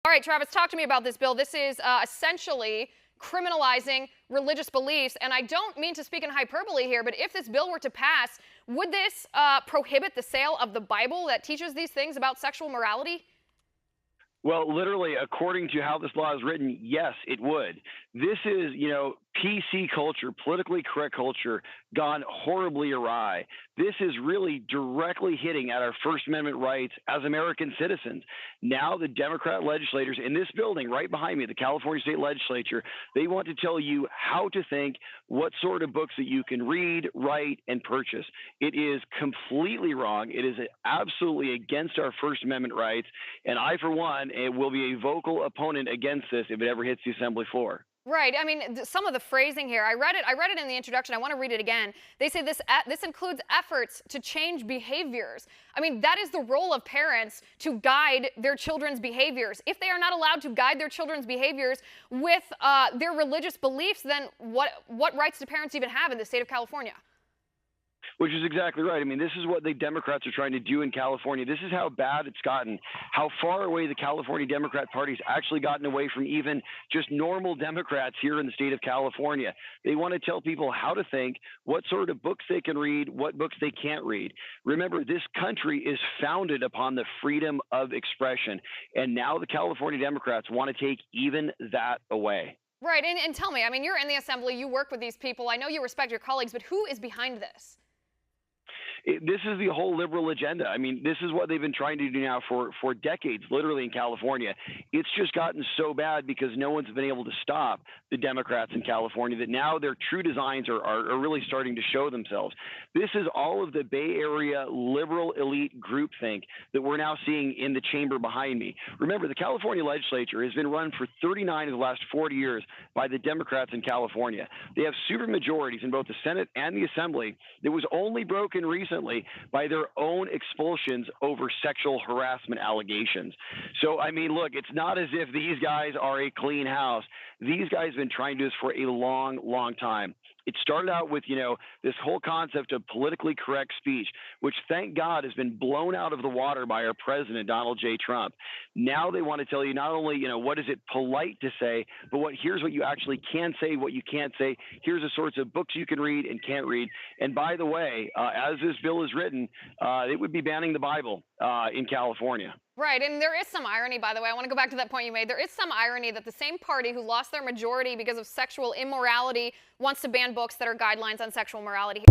All right, Travis, talk to me about this bill. This is essentially criminalizing religious beliefs. And I don't mean to speak in hyperbole here, but if this bill were to pass, would this prohibit the sale of the Bible that teaches these things about sexual morality? Well, literally, according to how this law is written, yes, it would. This is, PC culture, politically correct culture, gone horribly awry. This is really directly hitting at our First Amendment rights as American citizens. Now, the Democrat legislators in this building right behind me, the California State Legislature, they want to tell you how to think, what sort of books that you can read, write, and purchase. It is completely wrong. It is absolutely against our First Amendment rights. And I, for one, will be a vocal opponent against this if it ever hits the assembly floor. Right. I mean, some of the phrasing here, I read it in the introduction. I want to read it again. They say this includes efforts to change behaviors. I mean, that is the role of parents, to guide their children's behaviors. If they are not allowed to guide their children's behaviors with their religious beliefs, then what rights do parents even have in the state of California? Which is exactly right. I mean, this is what the Democrats are trying to do in California. This is how bad it's gotten, how far away the California Democrat Party's actually gotten away from even just normal Democrats here in the state of California. They want to tell people how to think, what sort of books they can read, what books they can't read. Remember, this country is founded upon the freedom of expression. And now the California Democrats want to take even that away. Right. And tell me, I mean, you're in the assembly, you work with these people. I know you respect your colleagues, but who is behind this? This is the whole liberal agenda. I mean, this is what they've been trying to do now for decades, literally in California. It's just gotten so bad because no one's been able to stop the Democrats in California that now their true designs are really starting to show themselves. This is all of the Bay Area liberal elite groupthink that we're now seeing in the chamber behind me. Remember, the California legislature has been run for 39 of the last 40 years by the Democrats in California. They have supermajorities in both the Senate and the Assembly that was only broken recently by their own expulsions over sexual harassment allegations. So, I mean, look, it's not as if these guys are a clean house. These guys have been trying to do this for a long, long time. It started out with, this whole concept of politically correct speech, which, thank God, has been blown out of the water by our president, Donald J. Trump. Now they want to tell you not only, what is it polite to say, but here's what you actually can say, what you can't say. Here's the sorts of books you can read and can't read. And by the way, as this bill is written, it would be banning the Bible in California. Right, and there is some irony, by the way. I want to go back to that point you made. There is some irony that the same party who lost their majority because of sexual immorality wants to ban books that are guidelines on sexual morality.